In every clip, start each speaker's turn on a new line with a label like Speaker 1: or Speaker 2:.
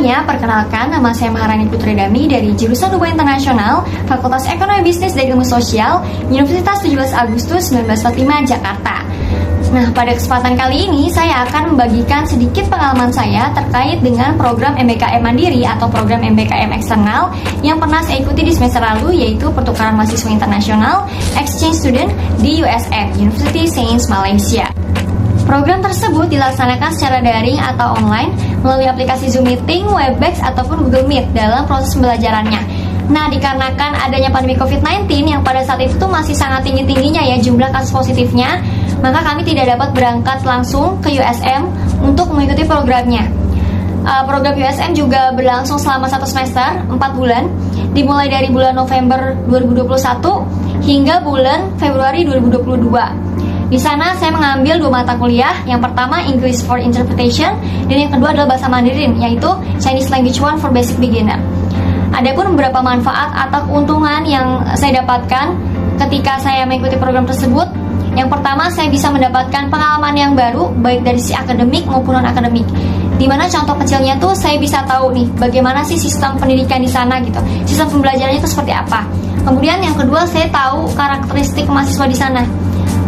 Speaker 1: semuanya, perkenalkan nama saya Maharani Putri Dami dari jurusan Hubungan Internasional, Fakultas Ekonomi Bisnis dan Ilmu Sosial, Universitas 17 Agustus 1945, Jakarta. Nah, pada kesempatan kali ini saya akan membagikan sedikit pengalaman saya terkait dengan program MBKM Mandiri atau program MBKM eksternal yang pernah saya ikuti di semester lalu, yaitu pertukaran mahasiswa internasional exchange student di USM, University Sains Malaysia. Program tersebut dilaksanakan secara daring atau online melalui aplikasi Zoom Meeting, Webex, ataupun Google Meet dalam proses pembelajarannya. Nah, dikarenakan adanya pandemi COVID-19 yang pada saat itu tuh masih sangat tinggi-tingginya ya jumlah kasus positifnya, maka kami tidak dapat berangkat langsung ke USM untuk mengikuti programnya. Program USM juga berlangsung selama 1 semester, 4 bulan, dimulai dari bulan November 2021 hingga bulan Februari 2022. Di sana saya mengambil 2 mata kuliah. Yang pertama English for Interpretation dan yang kedua adalah bahasa Mandarin, yaitu Chinese Language 1 for Basic Beginner. Adapun beberapa manfaat atau keuntungan yang saya dapatkan ketika saya mengikuti program tersebut. Yang pertama, saya bisa mendapatkan pengalaman yang baru baik dari sisi akademik maupun non-akademik. Dimana contoh kecilnya tuh saya bisa tahu nih bagaimana sih sistem pendidikan di sana gitu. Sistem pembelajarannya itu seperti apa. Kemudian yang kedua, saya tahu karakteristik mahasiswa di sana.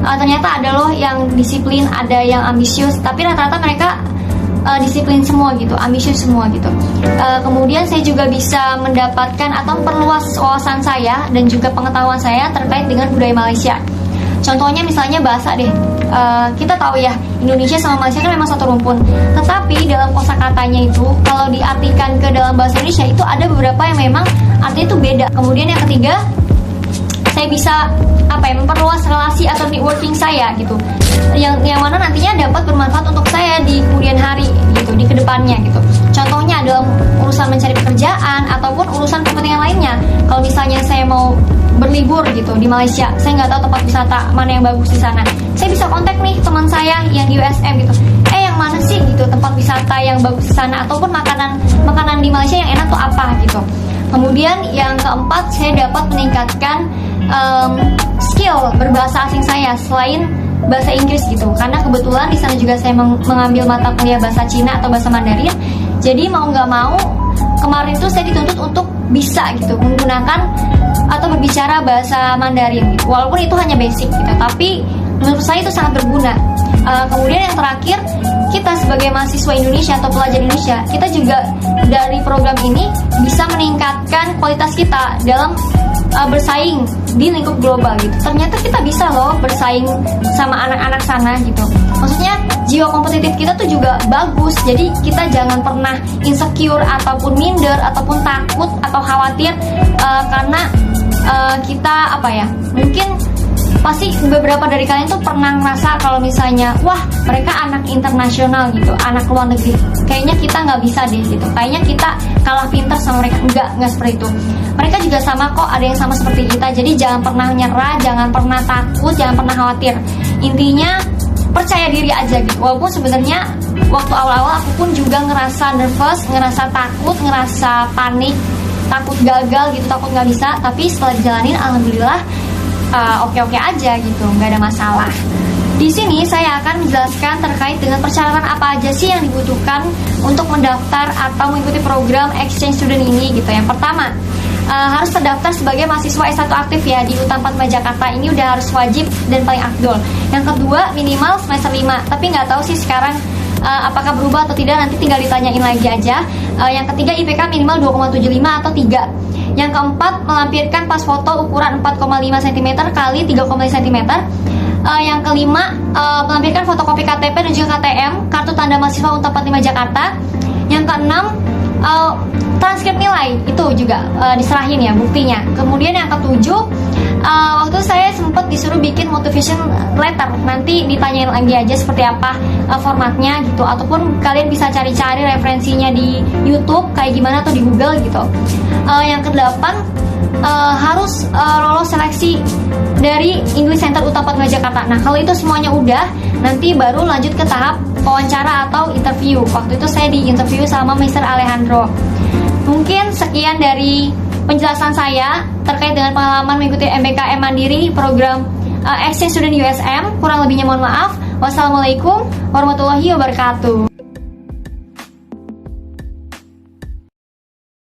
Speaker 1: Ternyata ada loh yang disiplin, ada yang ambisius, tapi rata-rata mereka disiplin semua gitu, ambisius semua gitu. Kemudian saya juga bisa mendapatkan atau memperluas wawasan saya dan juga pengetahuan saya terkait dengan budaya Malaysia. Contohnya misalnya bahasa deh. Kita tahu ya, Indonesia sama Malaysia kan memang satu rumpun. Tetapi dalam kosakatanya itu, kalau diartikan ke dalam bahasa Indonesia itu ada beberapa yang memang artinya itu beda. Kemudian yang ketiga, saya bisa memperluas relasi atau networking saya gitu, yang mana nantinya dapat bermanfaat untuk saya di kemudian hari gitu, di kedepannya gitu. Contohnya dalam urusan mencari pekerjaan ataupun urusan kepentingan lainnya. Kalau misalnya saya mau berlibur gitu di Malaysia, saya nggak tahu tempat wisata mana yang bagus di sana, saya bisa kontak nih teman saya yang di USM gitu. Yang mana sih gitu tempat wisata yang bagus di sana, ataupun makanan di Malaysia yang enak tuh apa gitu. Kemudian yang keempat, saya dapat meningkatkan skill berbahasa asing saya selain bahasa Inggris gitu, karena kebetulan di sana juga saya mengambil mata kuliah bahasa Cina atau bahasa Mandarin. Jadi mau nggak mau kemarin tuh saya dituntut untuk bisa gitu menggunakan atau berbicara bahasa Mandarin gitu. Walaupun itu hanya basic gitu, tapi menurut saya itu sangat berguna. Kemudian yang terakhir, kita sebagai mahasiswa Indonesia atau pelajar Indonesia, kita juga dari program ini bisa meningkatkan kualitas kita dalam bersaing di lingkup global gitu. Ternyata kita bisa loh bersaing sama anak-anak sana gitu. Maksudnya jiwa kompetitif kita tuh juga bagus. Jadi kita jangan pernah insecure ataupun minder ataupun takut atau khawatir karena kita mungkin pasti beberapa dari kalian tuh pernah ngerasa kalau misalnya wah mereka anak internasional gitu, anak luar negeri, kayaknya kita nggak bisa deh gitu, kayaknya kita kalah pintar sama mereka. Nggak seperti itu. Mereka juga sama kok, ada yang sama seperti kita. Jadi jangan pernah nyerah, jangan pernah takut, jangan pernah khawatir. Intinya percaya diri aja gitu. Walaupun sebenarnya waktu awal-awal aku pun juga ngerasa nervous, ngerasa takut, ngerasa panik, takut gagal gitu, takut nggak bisa. Tapi setelah dijalanin, alhamdulillah oke-oke aja gitu, nggak ada masalah. Di sini saya akan menjelaskan terkait dengan persyaratan apa aja sih yang dibutuhkan untuk mendaftar atau mengikuti program exchange student ini gitu. Yang pertama, harus terdaftar sebagai mahasiswa S1 aktif ya di UTAN 45 Jakarta. Ini udah harus wajib dan paling afdol. Yang kedua, minimal semester 5. Tapi nggak tahu sih sekarang apakah berubah atau tidak, nanti tinggal ditanyain lagi aja. Yang ketiga, IPK minimal 2,75 atau 3. Yang keempat, melampirkan pas foto ukuran 4,5 cm kali 3,5 cm. Yang kelima, melampirkan fotokopi KTP dan juga KTM, kartu tanda mahasiswa UTAN 45 Jakarta. Yang keenam, transkrip nilai itu juga diserahin ya buktinya. Kemudian yang ketujuh, waktu saya sempat disuruh bikin motivation letter. Nanti ditanyain lagi aja seperti apa formatnya gitu, ataupun kalian bisa cari-cari referensinya di YouTube kayak gimana atau di Google gitu. Yang kedelapan, harus lolos seleksi dari English Center UTAN 45 Jakarta. Nah, kalau itu semuanya udah, nanti baru lanjut ke tahap wawancara atau interview. Waktu itu saya di interview sama Mr. Alejandro. Mungkin sekian dari penjelasan saya terkait dengan pengalaman mengikuti MBKM Mandiri program Exchange Student USM. Kurang lebihnya mohon maaf. Wassalamualaikum warahmatullahi wabarakatuh.